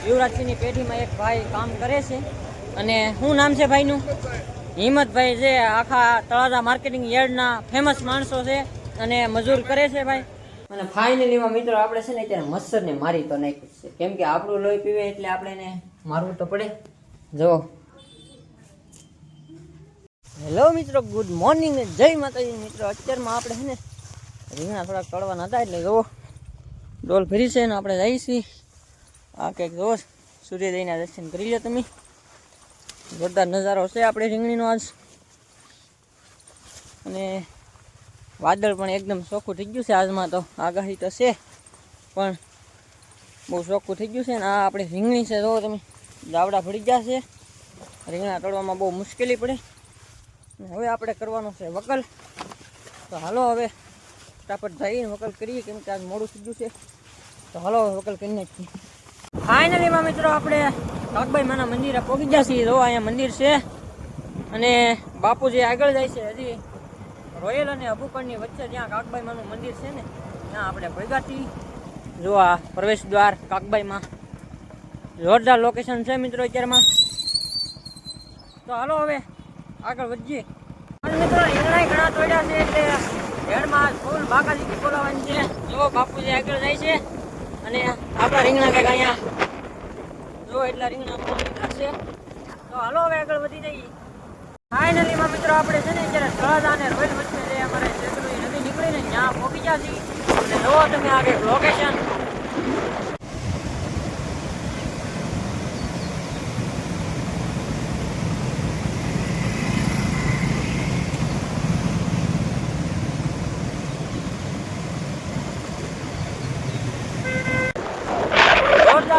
યુવરાજસિંહની પેઢીમાં એક ભાઈ કામ કરે છે અને શું નામ છે ભાઈનું? હિંમતભાઈ છે. આખા તળાજા માર્કેટિંગ યાર્ડના ફેમસ માણસો છે અને મજૂર કરે છે ભાઈ. અને ફાઇનલીમાં મિત્રો આપણે છે ને અત્યારે મચ્છરને મારી તો નાખ્યું છે, કેમ કે આપણું લોહી પીવે એટલે આપણે એને મારવું તો પડે. જો હેલો મિત્રો, ગુડ મોર્નિંગ ને જય માતાજી. મિત્રો અત્યારમાં આપણે છે ને રીંગણા થોડાક તળવાના હતા એટલે જુઓ ડોલ ફરી છે ને આપણે જઈએ છીએ. આ કંઈક જુઓ સૂર્યોદયના દર્શન કરી લો તમે. જોરદાર નજારો છે આપણે રીંગણીનો આજ. અને વાદળ પણ એકદમ ચોખ્ખું થઈ ગયું છે આજમાં. તો આગાહી તો છે પણ બહુ ચોખ્ખું થઈ ગયું છે ને. આ આપણે રીંગણી છે જુઓ તમે, દાવડા ભળી ગયા છે. રીંગણા તળવામાં બહુ મુશ્કેલી પડે. હવે આપણે કરવાનું છે વકલ. તો હાલો હવે ફટાફટ જઈને વકલ કરીએ, કેમ કે આજ મોડું થઈ ગયું છે. તો હાલો વકલ કરી નાખીએ. ફાઇનલીમાં મિત્રો આપણે કાકબાઈ માના મંદિરે પહોંચી ગયા છીએ. જો અહીંયા મંદિર છે અને બાપુજી આગળ જાય છે. હજી રોયલ અને અબુકરની વચ્ચે જ્યાં કાકબાઈ માનું મંદિર છે ને ત્યાં આપણે ભેગા છીએ. જો આ પ્રવેશ દ્વાર કાકબાઈમાં, જોરદાર લોકેશન છે મિત્રો અત્યારમાં. તો હાલો હવે આગળ વધીએ. મિત્રો રીંગણા ઘણા તોડ્યા છે એટલે ઝેડમાં ફૂલ બાકાજી બોલાવવાની છે. જો બાપુજી આગળ જાય છે અને આપણા રીંગણા કંઈક અહીંયા જો એટલા રીંગણા છે. તો હાલો હવે આગળ વધી જઈએ. ફાઇનલીમાં મિત્રો આપણે છે ને અત્યારે તળાજા અને રોયલ વચ્ચે જે અમારે શેત્રુંજી નદી નીકળીને ત્યાં પહોંચી ગયા છીએ. અને જુઓ તમે આ કંઈક લોકેશન.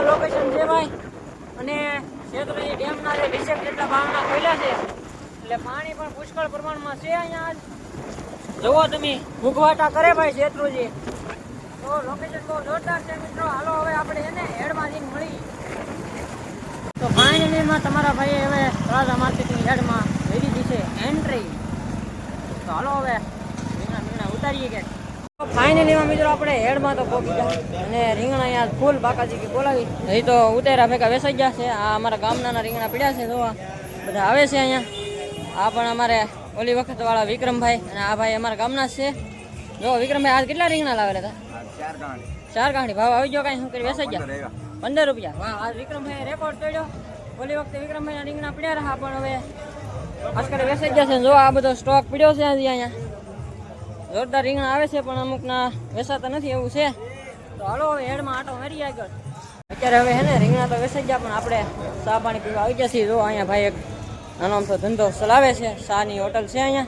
લોકેશન છે ભાઈ. અને શેત્રુંજી ડેમના જે 20 જેટલા બારણા ખોલ્યા છે એટલે પાણી પણ પુષ્કળ પ્રમાણમાં છે અહીંયા. જુઓ તમે ભૂગવાટા કરે ભાઈ શેત્રુંજી. તો લોકેશન બહુ જોરદાર છે મિત્રો. હાલો હવે આપણે એને હેડમાં જઈને મળી. તો ફાઇનલીમાં તમારા ભાઈએ હવે તળાજા માર્કેટિંગ યાર્ડમાં લઈ દીધી છે એન્ટ્રી. તો હાલો હવે રીંગણા ઉતારીએ કે. ફાઇનલીમાં મિત્રો આપણે હેડમાં તો પહોંચી ગયા અને રીંગણા અહીંયા ફૂલ બાકાજી બોલાવી એ તો ઉતાર્યા ભેગા વેસાઈ ગયા છે. આ અમારા ગામના રીંગણા પીડ્યા છે. જોવા બધા આવે છે અહીંયા. આ પણ અમારે ઓલી વખત વાળા વિક્રમભાઈ અને આ ભાઈ અમારા ગામના જ છે. જો વિક્રમભાઈ આજ કેટલા રીંગણા લાવેલા હતા? 4 ગાંઠી. ભાવ આવી ગયો કાંઈ શું કરી વેસાઈ ગયા? 15 રૂપિયા. વાહ, આ વિક્રમભાઈ રેકોર્ડ તોડ્યો. ઓલી વખતે વિક્રમભાઈના રીંગણા પીડ્યા રહ્યા પણ હવે આજકાલ વેસાઈ ગયા છે. જો આ બધો સ્ટોક પીડ્યો છે અહીંયા. જોરદાર રીંગણા આવે છે પણ અમુકના વેસાતા નથી એવું છે. તો હાલો હવે હેડમાં આટો મારી આગળ. અત્યારે હવે હે ને રીંગણા તો વેસાઈ ગયા પણ આપણે ચા પાણી પીવા આવી ગયા છીએ. જો અહીંયા ભાઈ એક નાનો અમથો ધંધો ચલાવે છે, શાની હોટલ છે અહીંયા.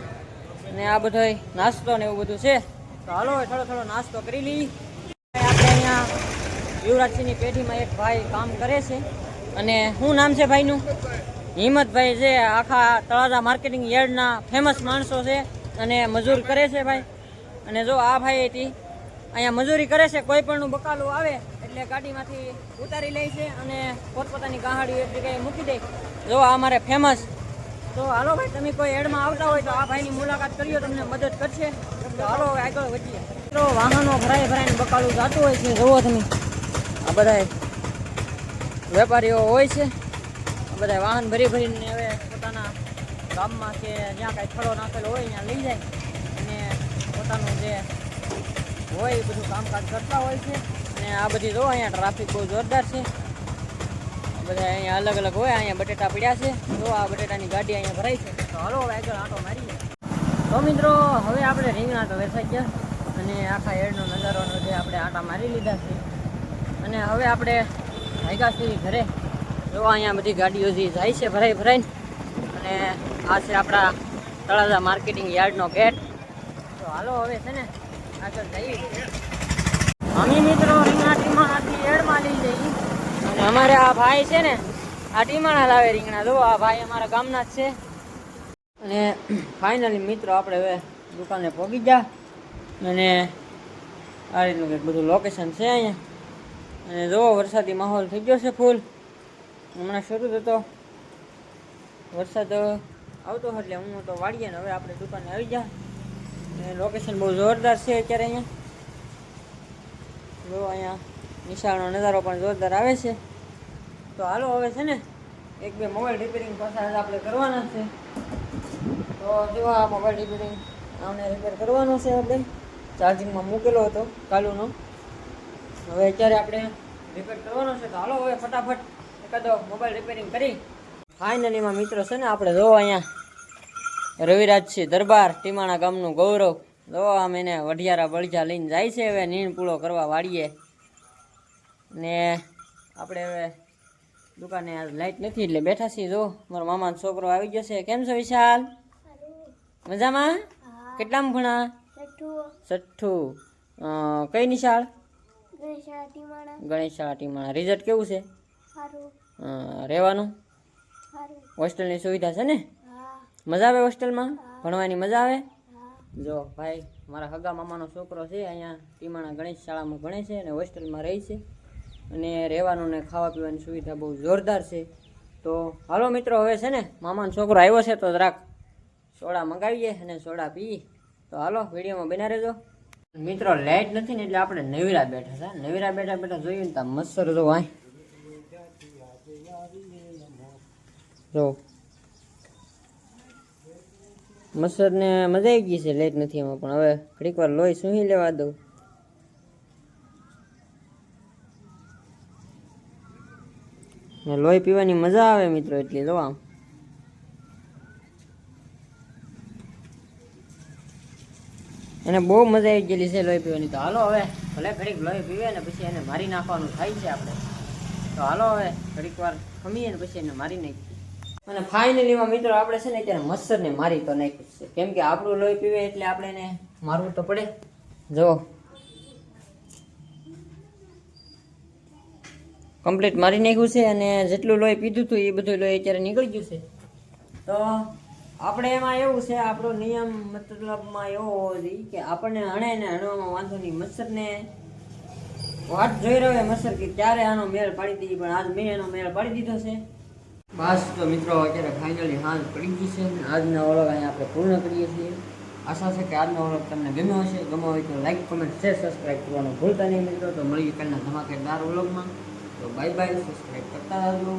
અને આ બધો નાસ્તો ને એવું બધું છે. તો હાલો હવે થોડો નાસ્તો કરી લઈએ. આપણે અહીંયા યુવરાજસિંહની પેઢીમાં એક ભાઈ કામ કરે છે અને શું નામ છે ભાઈનું? હિંમતભાઈ છે. આખા તળાજા માર્કેટિંગ યાર્ડના ફેમસ માણસો છે અને મજૂર કરે છે ભાઈ. અને જો આ ભાઈ હતી અહીંયા મજૂરી કરે છે. કોઈ પણનું બકાલું આવે એટલે ગાડીમાંથી ઉતારી લે છે અને પોતપોતાની ગાહાડી એક જગ્યાએ મૂકી દે. જો આ અમારે ફેમસ. તો હાલો ભાઈ તમે કોઈ એડમાં આવતા હોય તો આ ભાઈની મુલાકાત કરીએ, તમને મદદ કરશે. તો હાલો હવે આગળ વધીએ. તો વાહનો ભરાઈને બકાલું જતું હોય છે. જુઓ તમે આ બધા વેપારીઓ હોય છે. આ બધા વાહન ભરીને હવે પોતાના ગામમાં કે જ્યાં કાંઈ ખડો નાખેલો હોય ત્યાં લઈ જાય અને પોતાનું જે હોય એ બધું કામકાજ કરતા હોય છે. અને આ બધી જો અહીંયા ટ્રાફિક બહુ જોરદાર છે. બધા અહીંયા અલગ અલગ હોય. અહીંયા બટેટા પડ્યા છે. જો આ બટેટાની ગાડી અહીંયા ભરાય છે. તો હાલો હવે આગળ આંટો મારીએ. તો મિત્રો હવે આપણે રીંગણા તો વેચાઈ ગયા અને આખા હેડનો નજારોનો જે આપણે આંટા મારી લીધા છે અને હવે આપણે ભાગ્યા છીએ ઘરે. જો અહીંયા બધી ગાડીઓ જે જાય છે ભરાઈને. અને આ છે આપણા તળાજા માર્કેટિંગ યાર્ડનો ગેટ. તો હાલો હવે છે ને આગળ જઈએ. અમે મિત્રો રીંગણા ટીમાણાથી યાર્ડમાં લઈ જઈએ અને અમારે આ ભાઈ છે ને આ ટીમાણા લાવે રીંગણા. જો આ ભાઈ અમારા ગામના જ છે. અને ફાઇનલી મિત્રો આપણે હવે દુકાને પહોંચી ગયા અને આ રીતનું કંઈક બધું લોકેશન છે અહીંયા. અને જુઓ વરસાદી માહોલ થઈ ગયો છે ફૂલ. હમણાં શરૂ થતો વરસાદ આવતો એટલે હું તો વાળીએ ને હવે આપણે દુકાને આવી ગયા. લોકેશન બહુ જોરદાર છે અત્યારે અહીંયા. જો અહીંયા નિશાળનો નજારો પણ જોરદાર આવે છે. તો હાલો હવે છે ને એક બે મોબાઈલ રિપેરિંગ પાછા આપણે કરવાના છે. તો જો આ મોબાઈલ રિપેરિંગ આને રિપેર કરવાનો છે આપણે. ચાર્જિંગમાં મૂકેલો હતો કાલુનો, હવે અત્યારે આપણે રિપેર કરવાનો છે. તો હાલો હવે ફટાફટ એકાદો મોબાઈલ રિપેરિંગ કરી ફાઇનલીમાં મિત્રો છે ને આપણે જો અહીંયા રવિરાજસિંહ દરબાર ટીમાણા ગામનું ગૌરવ જો આમ એને વઢિયારા બળજા લઈને જાય છે હવે નીણ પૂળો કરવા વાળીએ. ને આપણે હવે દુકાને આજ લાઇટ નથી એટલે બેઠા છીએ. જો મારો મામાનો છોકરો આવી જશે. કેમ છો વિશાલ? મજામાં? કેટલામાં ભણા? છઠ્ઠું. કઈ નિશાળ? ગણેશ શાળા ટીમાણા. રિઝલ્ટ કેવું છે? રહેવાનું? હોસ્ટેલની સુવિધા છે ને? મજા આવે હોસ્ટેલમાં ભણવાની? મજા આવે? જો ભાઈ મારા હગા મામાનો છોકરો છે અહીંયા ટીમાણા ગણેશ શાળામાં ભણે છે અને હોસ્ટેલમાં રહે છે અને રહેવાનું ને ખાવા પીવાની સુવિધા બહુ જોરદાર છે. તો હાલો મિત્રો હવે છે ને મામાનો છોકરો આવ્યો છે તો જરાક સોડા મંગાવીએ અને સોડા પીએ. તો હાલો વિડીયોમાં બના રહેજો મિત્રો. લાઇટ નથી ને એટલે આપણે નવીરા બેઠા હતા. નવીરા બેઠા બેઠા જોયું ને ત્યાં મચ્છર જો વાય જો મચ્છરને મજા આવી ગઈ છે. લાઇટ નથી એમાં પણ હવે ઘડીક વાર લોહી સૂંઘી લેવા દઉં. ને લોહી પીવાની મજા આવે મિત્રો એટલી જો આમ. એને બહુ મજા આવી ગયેલી છે લોહી પીવાની. તો હાલો હવે ભલે ઘડીક લોહી પીવે ને પછી એને મારી નાખવાનું થાય છે આપણે. તો હાલો હવે ઘડીક વાર ખમીએ ને પછી એને મારી નાખીએ. અને ફાઇનલીમાં મિત્રો આપણે છે ને અત્યારે મચ્છરને મારી તો નાખ્યું છે, કેમ કે આપણું લોહી પીવે એટલે આપણે એને મારવું તો પડે. જો કમ્પ્લીટ મારી નાખ્યું છે અને જેટલું લોહી પીધું હતું એ બધું લોહી અત્યારે નીકળી ગયું છે. તો આપણે એમાં એવું છે, આપણો નિયમ મતલબમાં એવો હોવો જોઈએ કે આપણને હણે ને હણવામાં વાંધો નહીં. મચ્છરને વાટ જોઈ રહ્યો મચ્છર કે ક્યારે આનો મેળ પાડી દઈએ, પણ આજ મેં એનો મેળ પાડી દીધો છે. બસ તો મિત્રો અત્યારે ફાઇનલી હાંજ પડી ગઈ છે. આજના વ્લોગ અહીંયા આપણે પૂર્ણ કરીએ છીએ. આશા છે કે આજનો વ્લોગ તમને ગમ્યો હશે. ગમ્યો હોય તો લાઈક, કમેન્ટ, શેર, સબસ્ક્રાઈબ કરવાનું ભૂલતા નહીં મિત્રો. તો મળીએ કાલના ધમાકેદાર વ્લોગમાં. તો બાય બાય. સબસ્ક્રાઈબ કરતા રહેજો.